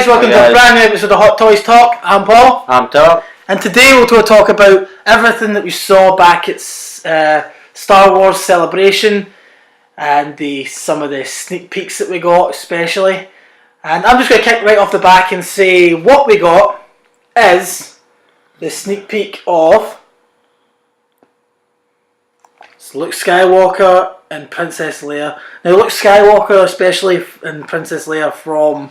guys, welcome to a brand new episode of Hot Toys Talk. I'm Paul. I'm Tom. And today we'll talk about everything that we saw back at Star Wars Celebration and some of the sneak peeks that we got especially. And I'm just going to kick right off the back and say what we got is the sneak peek of Luke Skywalker and Princess Leia. Now Luke Skywalker especially and Princess Leia from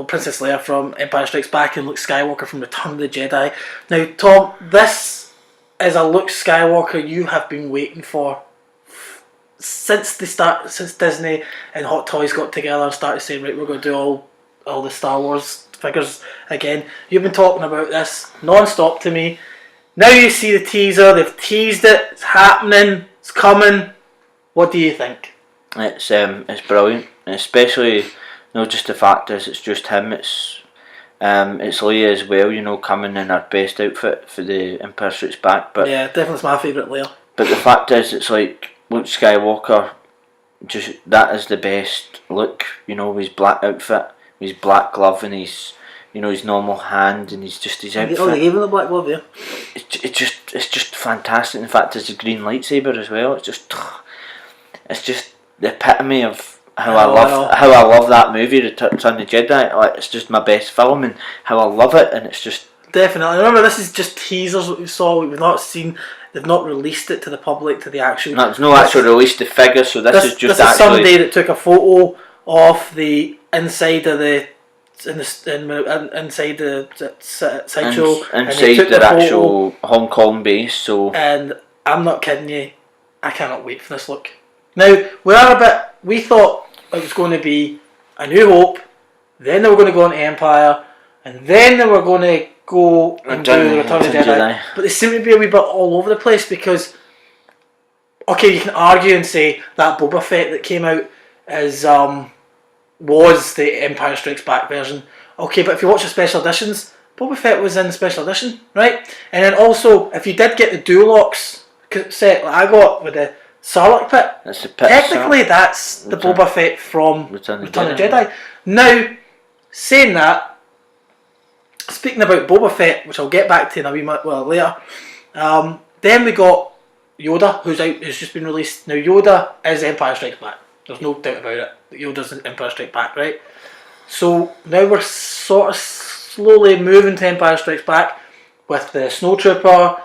Princess Leia from Empire Strikes Back and Luke Skywalker from Return of the Jedi. Now Tom, this is a Luke Skywalker you have been waiting for since Disney and Hot Toys got together and started saying, right, we're going to do all the Star Wars figures again. You've been talking about this non-stop to me. Now you see the teaser, they've teased it, it's happening, it's coming. What do you think? It's brilliant, and especially not just the fact is it's just him. It's Leia as well. You know, coming in her best outfit for the Empire Strikes Back. But yeah, definitely my favourite Leia. But the fact is, it's like Luke Skywalker. Just that is the best look. You know, his black outfit, his black glove, and his normal hand, and his outfit. Oh, they gave him the black glove, yeah. It's just fantastic. In fact, it's a green lightsaber as well. It's just the epitome of how I love that movie, Return of the Jedi. Like, it's just my best film, and how I love it, and it's just definitely. Remember, this is just teasers what we saw. We've not seen. They've not released it to the public, to the actual. No, there's no actual release to figure. So this is just this is somebody that took a photo of the inside of the. Inside the sideshow, inside their actual Hong Kong base. So, and I'm not kidding you, I cannot wait for this look. Now we thought it was going to be A New Hope, then they were going to go on Empire, and then they were going to go and do Return of the Jedi. But they seem to be a wee bit all over the place because, okay, you can argue and say that Boba Fett that came out is was the Empire Strikes Back version. Okay, but if you watch the special editions, Boba Fett was in the special edition, right? And then also, if you did get the Duolox set like I got with the Sarlacc pit, technically that's the Boba Fett from Return of the Jedi. Now, saying that, speaking about Boba Fett, which I'll get back to in a wee bit later, then we got Yoda, who's just been released. Now Yoda is Empire Strikes Back. There's no doubt about it. Yoda's in Empire Strikes Back, right? So now we're sort of slowly moving to Empire Strikes Back with the Snowtrooper.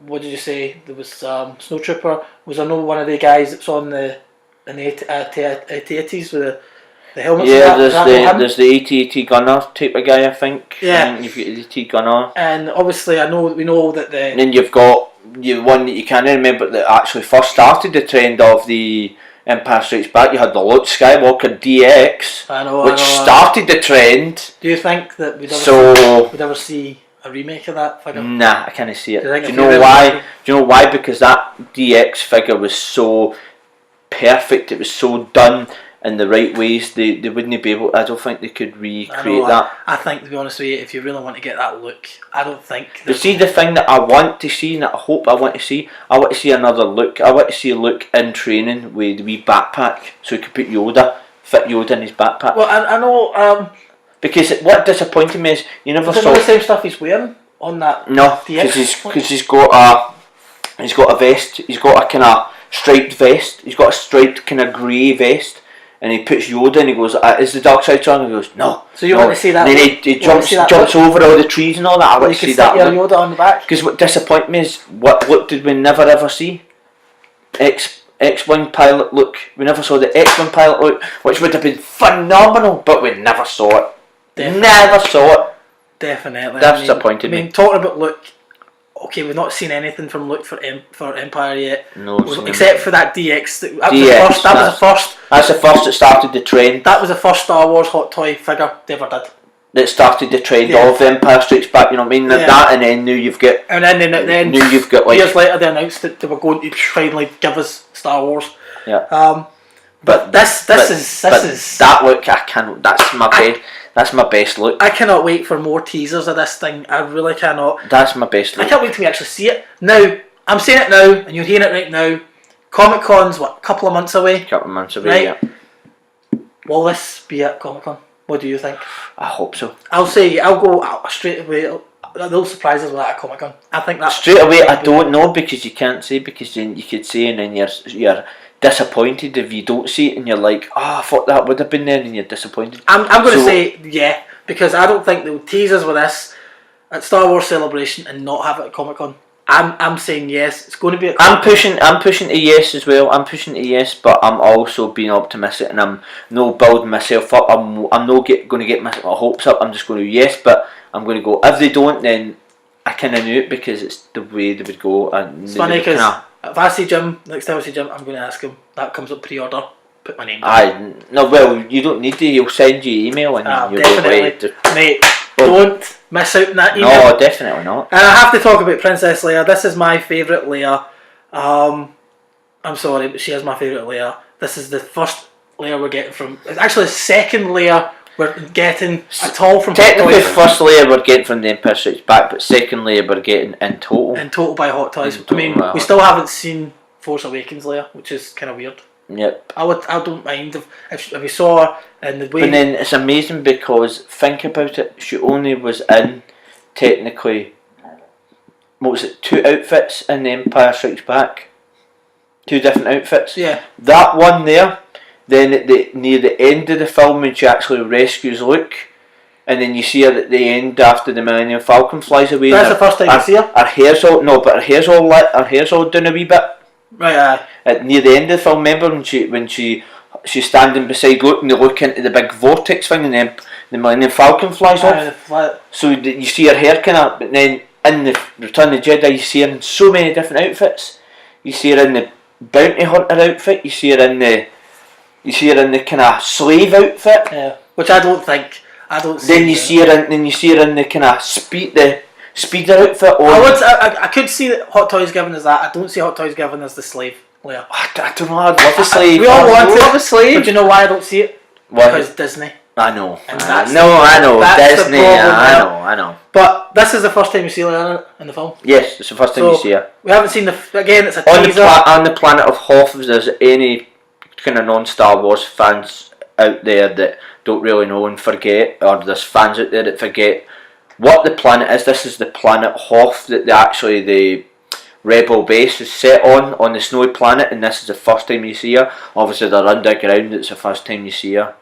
What did you say? There was Snowtrooper. Was I know one of the guys that's on the AT-ATs with the helmets? Yeah, there's the AT-AT gunner type of guy, I think. Yeah, and you've got the AT gunner. And obviously, we know that And then you've got one that you can't remember that actually first started the trend of the Empire Strikes Back. You had the Luke Skywalker DX, which started the trend. Do you think that we'd ever see a remake of that figure? Nah, I can't see it. Do you know why? Do you know why? Because that DX figure was so perfect. It was so done in the right ways. They wouldn't be able. I don't think they could recreate that. I think, to be honest with you, if you really want to get that look, I don't think. But see, the thing that I want to see, and that I hope I want to see another Luke. I want to see Luke in training with the wee backpack, so he could fit Yoda in his backpack. Well, I know. Because what disappointed me is you never saw the same stuff he's wearing on that. No, because he's got a vest. He's got a kind of striped vest. He's got a striped kind of grey vest. And he puts Yoda and he goes, is the dark side strong? And he goes, no. So you want to see that? And then he jumps over all the trees and all that. I want to see that. Yoda on the back. Because what disappointed me is, what did we never ever see? X-Wing pilot look. We never saw the X-Wing pilot look, which would have been phenomenal, but we never saw it. Never saw it. Definitely. That disappointed me. I mean, talking about Luke, okay, we've not seen anything from Luke for Empire yet. No, except for that DX. That was the first. That's the first that started the trend. That was the first Star Wars hot toy figure they ever did. That started the trend of Empire Strikes Back. You know what I mean? Yeah. That, and then you've got. And then you've got like years later they announced that they were going to finally give us Star Wars. Yeah. But this is that look. I can't. That's my best look. I cannot wait for more teasers of this thing. I really cannot. That's my best look. I can't wait till we actually see it. Now, I'm saying it now, and you're hearing it right now. Comic Con's a couple of months away. Right? Yeah. Will this be at Comic Con? What do you think? I hope so. I'll go straight away. They'll surprise us with that at Comic-Con. I think that straight away. I don't know, because you can't say, because then you could say and then you're disappointed if you don't see it and you're like, I thought that would have been there, and you're disappointed. I'm going to say yeah, because I don't think they'll tease us with this at Star Wars Celebration and not have it at Comic-Con. I'm saying yes. It's going to be at Comic-Con. I'm pushing to yes as well. I'm pushing to yes, but I'm also being optimistic, and I'm no building myself up. I'm not going to get my hopes up. I'm just going to yes, but I'm going to go. If they don't, then I kind of knew it, because it's the way they would go. And it's funny because if I see Jim, next time I see Jim, I'm going to ask him. That comes up pre-order. Put my name down. You don't need to. He'll send you email and you'll definitely, go mate. Don't miss out on that email. No, definitely not. And I have to talk about Princess Leia. This is my favourite Leia. I'm sorry, but she is my favourite Leia. This is the first Leia we're getting from. It's actually the second Leia we're getting at all from. Technically, Hot Toys. first Leia we're getting from The Empire Strikes Back, but second Leia we're getting in total. In total by Hot Toys. I mean, we still haven't seen Force Awakens Leia, which is kind of weird. Yep. I don't mind if we saw her in the way. But then it's amazing, because think about it. She only was in technically, what was it? 2 outfits in The Empire Strikes Back. 2 different outfits. Yeah. That one there. Then at near the end of the film, when she actually rescues Luke, and then you see her at the end after the Millennium Falcon flies away. That's the first time you see her. Her hair's all her hair's all lit. Her hair's all down a wee bit. Right. At near the end of the film, remember when she's standing beside Luke and they look into the big vortex thing, and then the Millennium Falcon flies off. So you see her hair kind of, but then in the Return of the Jedi, you see her in so many different outfits. You see her in the bounty hunter outfit. You see her in the kind of slave outfit. Yeah. Which I don't. Then you see her in the kind of speeder outfit. I could see that Hot Toys giving us that. I don't see Hot Toys giving us the slave Leia. I don't know. I'd love a slave. We all want love a slave. But do you know why I don't see it? Why? Because Disney. I know. I know. That's Disney. the problem, I know. But this is the first time you see Leia in the film. Yes, it's the first time you see her. We haven't seen again. It's a on teaser. On the planet of Hoth. If there's any kind of non-Star Wars fans out there that don't really know and forget, or there's fans out there that forget what the planet is. This is the planet Hoth that the Rebel base is set on the snowy planet, and this is the first time you see her. Obviously they're underground. It's the first time you see her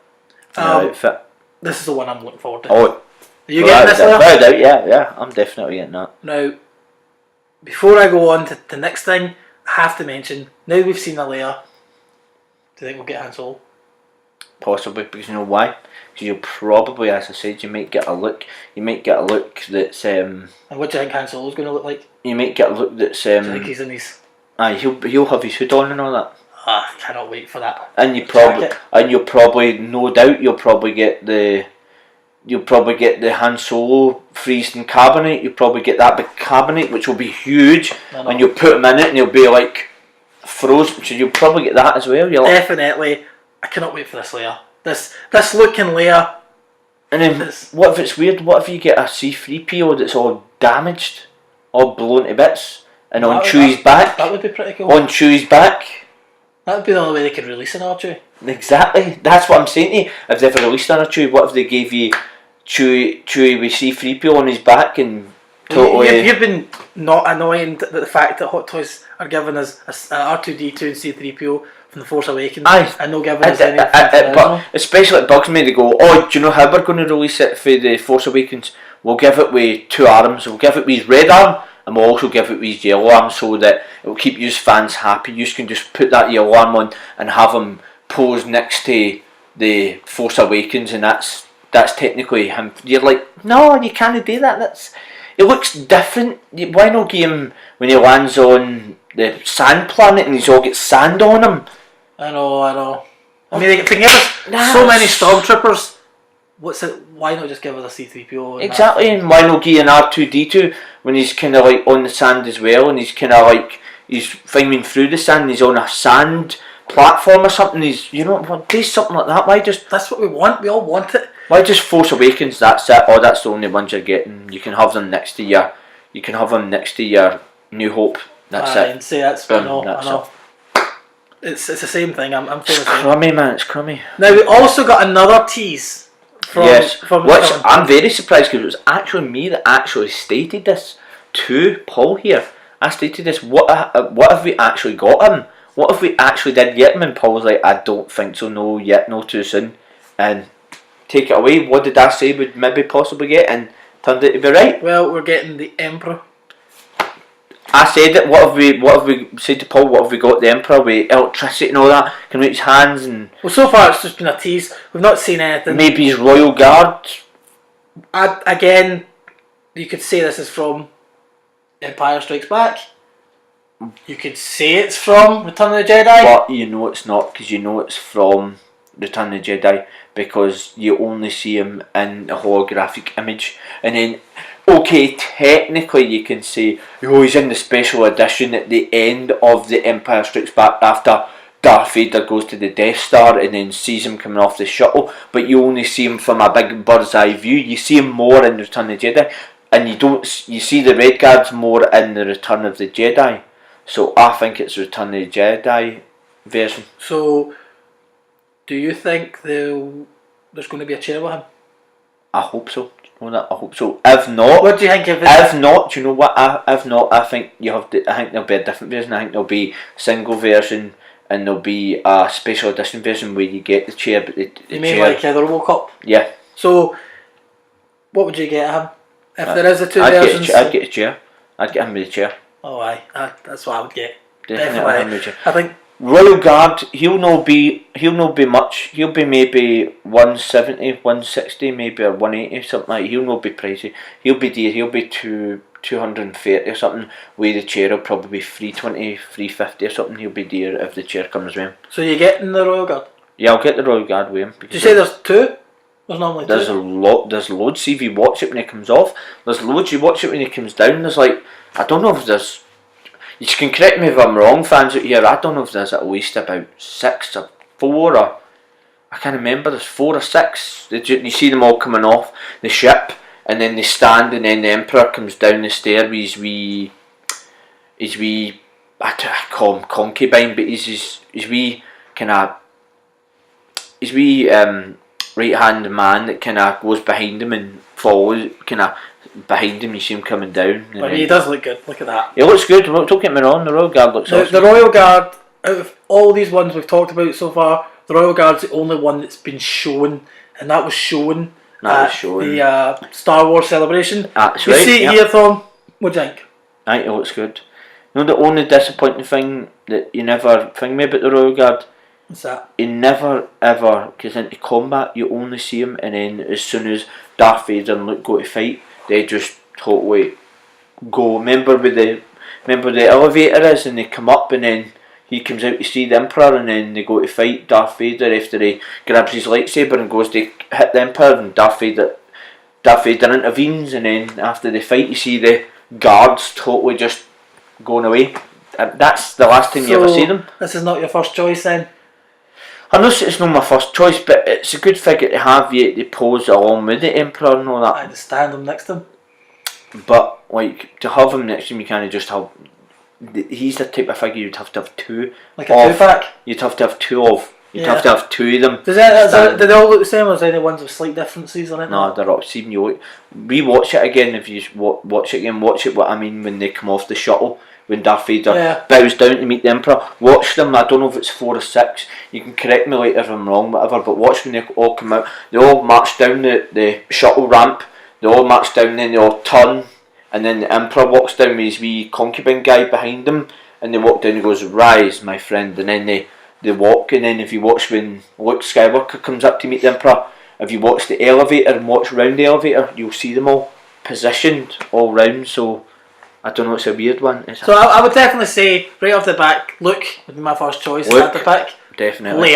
in her outfit. This is the one I'm looking forward to. Oh, are you getting this? Without doubt, yeah, I'm definitely getting that. Now, before I go on to the next thing, I have to mention, now we've seen a Leia, do you think we'll get Han Solo? Possibly, because you know why? Because you'll probably, as I said, you might get a look that's and what do you think Han Solo's going to look like? You might get a look that's do you think he's in his... he'll have his hood on and all that. I cannot wait for that. And you'll probably, no doubt, you'll probably get the Han Solo freezed in carbonite. You'll probably get that big carbonite, which will be huge, and you'll put him in it, and he'll be like frozen. So you'll probably get that as well. Definitely. I cannot wait for this Leia. This looking Leia. And then what if it's weird? What if you get a C-3PO that's all damaged, all blown to bits, and on Chewie's back? That would be pretty cool. On Chewie's back. That would be the only way they could release an R2. Exactly. That's what I'm saying to you. If they ever released an R2, what if they gave you Chewie with C-3PO on his back and totally... You've been not annoying at the fact that Hot Toys are giving us R2-D2 and C-3PO from The Force Awakens. Aye. And not giving us any... But especially it bugs me to go, do you know how we're going to release it for The Force Awakens? We'll give it with 2 arms. We'll give it with his red arm, and we'll also give it with his yellow arm, so that it will keep you fans happy. You can just put that yellow arm on and have him pose next to The Force Awakens, and that's technically him. You're like, no, you can't do that. It looks different. Why not give him when he lands on the sand planet and he's all got sand on him? I know. I mean, they can give us so many Stormtroopers. Why not just give us a C-3PO? Exactly, and why not give an R2-D2 when he's kind of like on the sand as well, and he's kind of like he's climbing through the sand, and he's on a sand platform or something. Do something like that. Why just? That's what we want. We all want it. Why just Force Awakens? That's it. Oh, that's the only ones you're getting. You can have them next to your. You can have them next to your New Hope. That's it. And say that's. I know. It's the same thing. I'm feeling crummy, man. It's crummy. Now we also got another tease from Which the I'm very surprised because it was actually me that actually stated this to Paul here. I stated this. What have we actually got him? What if we actually did get him? And Paul was like, I don't think so. No, yet, no, too soon. And take it away. What did I say would maybe possibly get? And turned out to be right. Well, we're getting the Emperor. I said it. What have we said to Paul? What have we got the Emperor with electricity and all that? Can reach hands and. Well, so far it's just been a tease. We've not seen anything. Maybe his royal guard. Again, you could say this is from Empire Strikes Back. You could say it's from Return of the Jedi. But you know it's not, because you know it's from Return of the Jedi, because you only see him in a holographic image. And then, okay, technically you can say, oh, he's in the special edition at the end of the Empire Strikes Back after Darth Vader goes to the Death Star and then sees him coming off the shuttle, but you only see him from a big bird's eye view. You see him more in Return of the Jedi, and you see the Red Guards more in the Return of the Jedi. So I think it's Return of the Jedi version. So, do you think there's going to be a chair with him? I hope so. I hope so. If not, what do you think of it? If not, do you know what? If not, I think you have to. I think there'll be a different version. I think there'll be single version, and there'll be a special edition version where you get the chair. But the you mean chair, like the RoboCop? Yeah. So, what would you get him if there is the two versions? I'd get a chair. I'd get him with a chair. Oh, aye. That's what I would get. Definitely. I think Royal Guard, he'll not be much. He'll be maybe 170, 160, maybe, or 180, something like that. He'll not be pricey. He'll be dear. He'll be 230 or something. With the chair, will probably be 320, 350 or something. He'll be dear if the chair comes with him. So you're getting the Royal Guard? Yeah, I'll get the Royal Guard with him. Did you say there's two? There's normally two. There's loads. See if you watch it when it comes off. There's loads. You watch it when it comes down. There's like, I don't know if there's. You can correct me if I'm wrong, fans out here. I don't know if there's at least about 6 or 4 or I can't remember. There's 4 or 6. You see them all coming off the ship, and then they stand, and then the Emperor comes down the stair with his wee. I call him concubine, but his wee kind of his wee right hand man that kind of goes behind him and follows kind of. Behind him, you see him coming down. But he does look good. Look at that. He looks good. Don't get me wrong. The Royal Guard looks awesome. The Royal Guard, out of all these ones we've talked about so far, the Royal Guard's the only one that's been shown, and that was shown at the Star Wars celebration. That's you right. see it here, Tom. What do you think? I think it looks good. You know the only disappointing thing that you never think me about the Royal Guard? What's that? He never ever gets into combat. You only see him, and then as soon as Darth Vader and Luke go to fight, they just totally go. Remember the elevator is, and they come up, and then he comes out to see the Emperor, and then they go to fight Darth Vader after he grabs his lightsaber and goes to hit the Emperor, and Darth Vader intervenes, and then after the fight you see the guards totally just going away. That's the last time you ever see them. This is not your first choice then? I know it's not my first choice, but it's a good figure to have you to pose along with the Emperor and all that. I'd stand him next to him. But like to have him next to him, you can't just have. He's the type of figure you'd have to have two. Like a 2-pack. You'd have to have two of. You'd have to have two of them. Do they all look the same, or is there any ones with slight differences on it? No, they're all. See, you rewatch it again. If you watch it again, watch it. What I mean when they come off the shuttle. When Darth Vader bows down to meet the Emperor, watch them. I don't know if it's 4 or 6. You can correct me later if I'm wrong, whatever. But watch when they all come out. They all march down the shuttle ramp. They all march down, then they all turn, and then the Emperor walks down with his wee concubine guy behind them, and they walk down and goes, "Rise, my friend." And then they walk, and then if you watch when Luke Skywalker comes up to meet the Emperor, if you watch the elevator and watch round the elevator, you'll see them all positioned all round. So. I don't know, it's a weird one. So I would definitely say, right off the back, Luke would be my first choice. Luke, the pick. Definitely.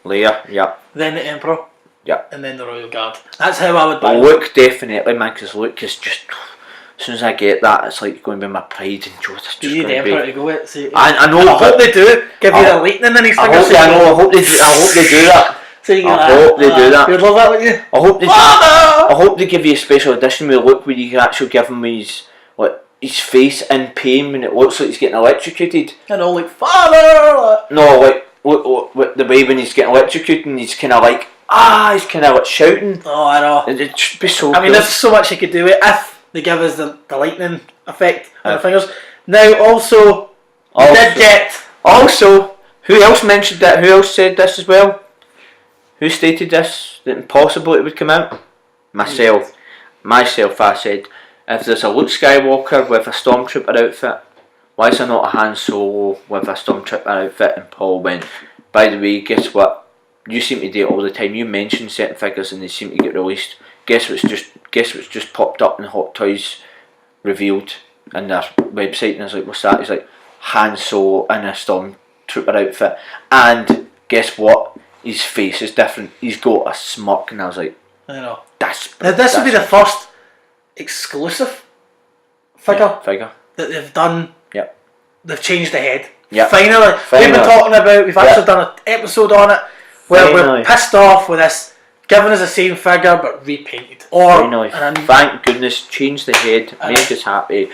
Leia, yeah. Then the Emperor. Yeah. And then the Royal Guard. That's how I would buy Luke, definitely, man, because Luke is just... As soon as I get that, it's like going to be my pride and joy. You need the Emperor to go with. See, I know, I hope they do. Give you the lightning in his fingers. I hope they do that. So you I hope they do that. You'd love that, wouldn't you? I hope they give you a special edition with Luke where you can actually give him his face in pain when it looks like he's getting electrocuted. And all like, "Father!" No, like the way when he's getting electrocuted and he's kind of like he's kind of like shouting. Oh, I know. It should be so. I mean, there's so much you could do with if they give us the lightning effect on the fingers. Now, also, we did get. Also, who else mentioned that? Who else said this as well? Who stated this? That impossible it would come out? Myself, I said, if there's a Luke Skywalker with a Stormtrooper outfit, why is there not a Han Solo with a Stormtrooper outfit? And Paul went, by the way, guess what? You seem to do it all the time. You mention certain figures and they seem to get released. Guess what's just popped up in Hot Toys revealed in their website? And I was like, what's that? He's like, Han Solo in a Stormtrooper outfit. And guess what? His face is different. He's got a smirk, and I was like, I know. Now this would be the first exclusive figure that they've done. Yep. They've changed the head. Yep. Finally. We've been talking about. We've actually done an episode on it where we're pissed off with this, giving us the same figure but repainted. Thank goodness, changed the head, made us happy.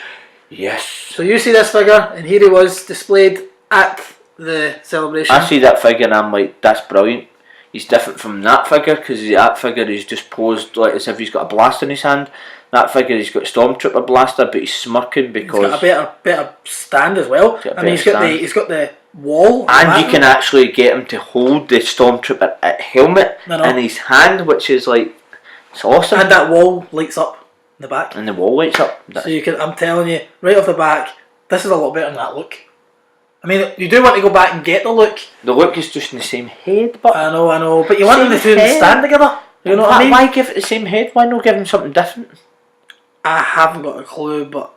Yes. So you see this figure, and here he was displayed at the celebration. I see that figure and I'm like, that's brilliant. He's different from that figure because that figure is just posed like as if he's got a blaster in his hand. That figure, he's got a Stormtrooper blaster, but he's smirking because he's got a better stand as well. I mean, he's got the wall, and you can actually get him to hold the Stormtrooper helmet in his hand, which is like, it's awesome. And that wall lights up in the back. And the wall lights up. So you can, I'm telling you, right off the back, this is a lot better than that look. I mean, you do want to go back and get the look. The look is just in the same head, but I know, but you want them to stand together. You know what I mean? Why give it the same head? Why not give him something different? I haven't got a clue, but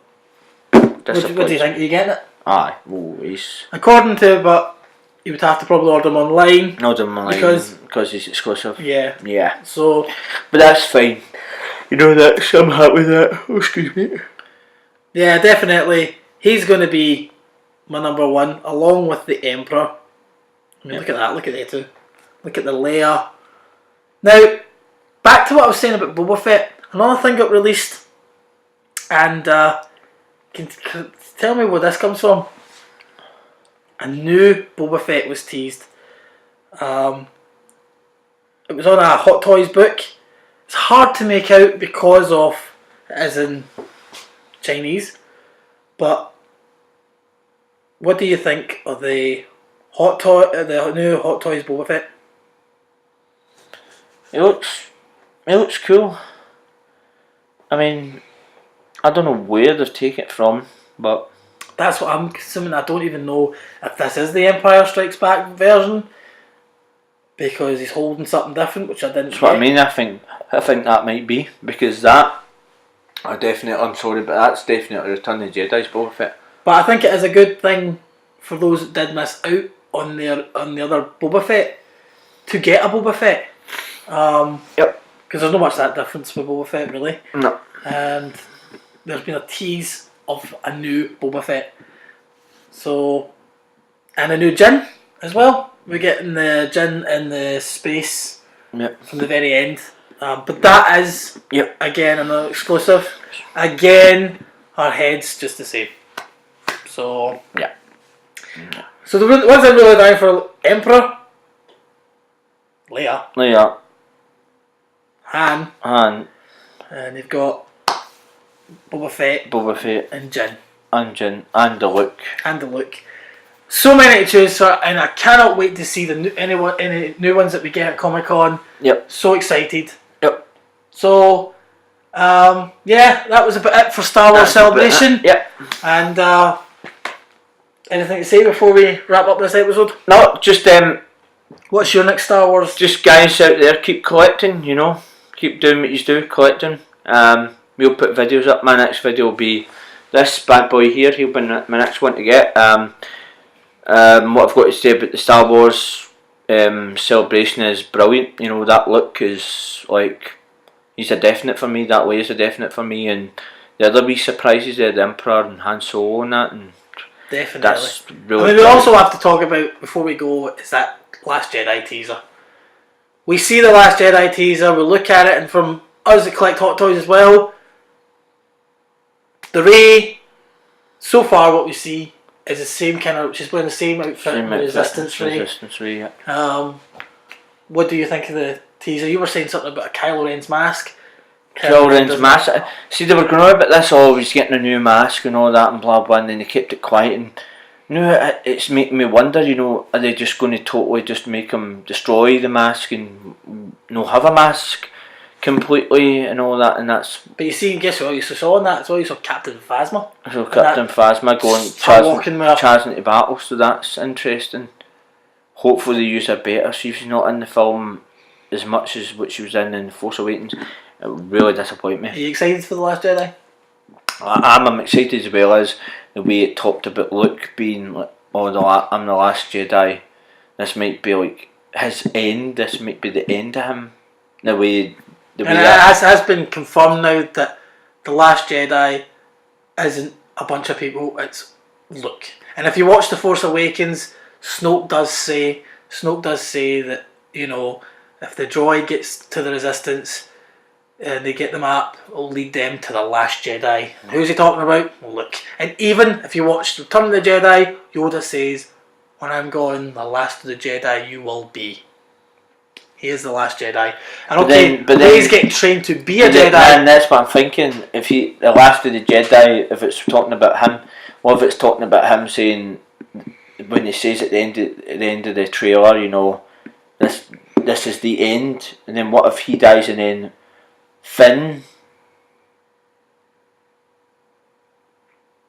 what do you think? Are you getting it? Aye, always. According to, but you would have to probably order them online. Order them online because he's exclusive. Yeah. So, but that's fine. You know that I'm happy with that. Oh, excuse me. Yeah, definitely. He's going to be my number one, along with the Emperor. I mean, look at that. Look at the two. Look at the Leia. Now, back to what I was saying about Boba Fett. Another thing got released, and can tell me where this comes from. A new Boba Fett was teased. It was on a Hot Toys book. It's hard to make out because of, as in Chinese, but what do you think of the new Hot Toys Boba Fett? It looks cool. I mean, I don't know where they've taken it from, but that's what I'm assuming. I don't even know if this is the Empire Strikes Back version, because he's holding something different, which I didn't. That's what I mean. I think that might be, because that I'm sorry, but that's definitely Return of the Jedi's Boba Fett. But I think it is a good thing for those that did miss out on the other Boba Fett to get a Boba Fett. Yep. Because there's not much that difference with Boba Fett, really. No. And there's been a tease of a new Boba Fett. So, and a new Jin as well. We're getting the Jin in the space from the very end. But that is, again, an exclusive. Again, her head's just the same. So, yeah. So the ones I'm really down for: Emperor, Leia, Han, and you've got Boba Fett, and Jin, and the look, So many to choose for, and I cannot wait to see any new ones that we get at Comic-Con. Yep. So excited. Yep. So, that was about it for Star Wars Celebration. Yep. And anything to say before we wrap up this episode? No, just what's your next Star Wars? Just guys out there, keep collecting. You know, keep doing what you do, collecting. We'll put videos up. My next video will be this bad boy here. He'll be my next one to get. What I've got to say about the Star Wars celebration is brilliant. You know, that look is like, he's a definite for me. That way is a definite for me. And the other wee surprises there, the Emperor and Han Solo and that. And definitely. That's really. I mean, we also have to talk about, before we go, is that Last Jedi teaser. We see the Last Jedi teaser, we look at it, and from us that collect Hot Toys as well, the Rey, so far what we see is the same kind of, she's wearing the same outfit, Resistance Rey. Yeah. What do you think of teaser. You were saying something about a Kylo Ren's mask. Kylo Ren's mask. See, they were going on about this. Oh, he's getting a new mask and all that and blah blah. And then they kept it quiet. And it's making me wonder. Are they just going to totally just make him destroy the mask and have a mask completely and all that? And that's. But you see, guess what you saw in that? It's all you saw Captain Phasma. So Captain Phasma going charging into battle. So that's interesting. Hopefully they use her better. See if she's not in the film as much as what she was in Force Awakens. It would really disappoint me. Are you excited for The Last Jedi? I'm excited as well as the way it talked about Luke being like, I'm the last Jedi. This might be like his end. This might be the end of him. The way that has been confirmed now that The Last Jedi isn't a bunch of people. It's Luke. And if you watch The Force Awakens, Snoke does say that if the droid gets to the Resistance. And they get the map, it'll lead them to the Last Jedi. And who's he talking about? Luke. And even if you watch Return of the Jedi, Yoda says, "When I'm gone, the last of the Jedi you will be." He is the Last Jedi. And but he's getting trained to be a Jedi. And that's what I'm thinking. If the last of the Jedi, if it's talking about him, what if it's talking about him saying, when he says at the end of the trailer, this is the end, and then what if he dies and then Finn.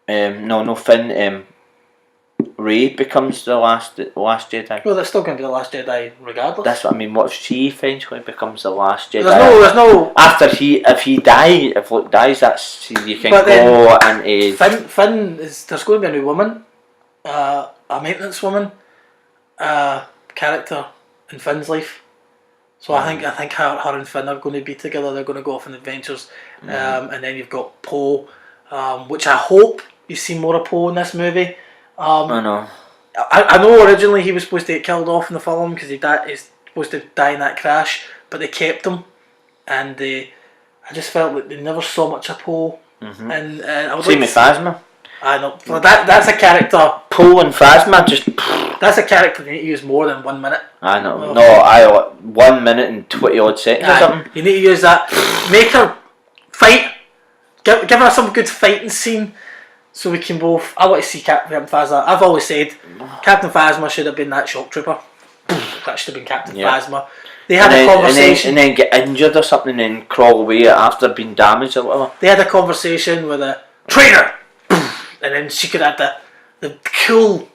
Finn. Rey becomes the last Jedi. Well, that's still going to be the Last Jedi, regardless. That's what I mean. What if she eventually becomes the last Jedi? There's no. If Luke dies, that's you can go into. Finn is. There's going to be a new woman, a maintenance woman, character in Finn's life. So I think her and Finn are going to be together. They're going to go off on adventures, and then you've got Poe, which I hope you see more of Poe in this movie. I know. I know originally he was supposed to get killed off in the film because he's supposed to die in that crash, but they kept him, and I just felt that they never saw much of Poe. Mm-hmm. And I would Same with Phasma. I know. Well, that's a character. Poe and Phasma just. That's a character they need to use more than 1 minute. I know. No, 1 minute and 20 odd seconds or something. You need to use that. Make her fight. Give her some good fighting scene, so we can both. I want to see Captain Phasma. I've always said Captain Phasma should have been that shock trooper. That should have been Captain Phasma. They had a conversation and then get injured or something and then crawl away after being damaged or whatever. They had a conversation with a traitor, and then she could have the cool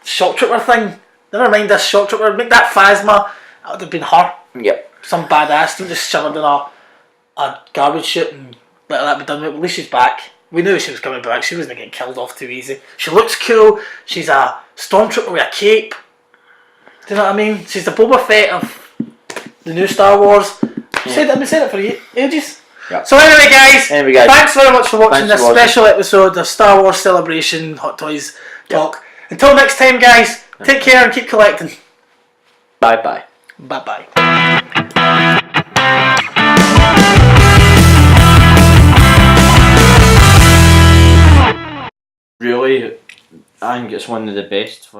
shock trooper thing. Never mind this shock trooper. Make that Phasma. That would have been her. Yep. Some badass. Don't just shove her in a garbage chute and let that be done with. At least she's back. We knew she was coming back. She wasn't getting killed off too easy. She looks cool. She's a stormtrooper with a cape. Do you know what I mean? She's the Boba Fett of the new Star Wars. I've been saying it for ages. Yep. So anyway guys, thanks very much for watching this special episode of Star Wars Celebration Hot Toys Talk. Until next time guys, take care and keep collecting. Bye bye. Bye bye. Really, I think it's one of the best for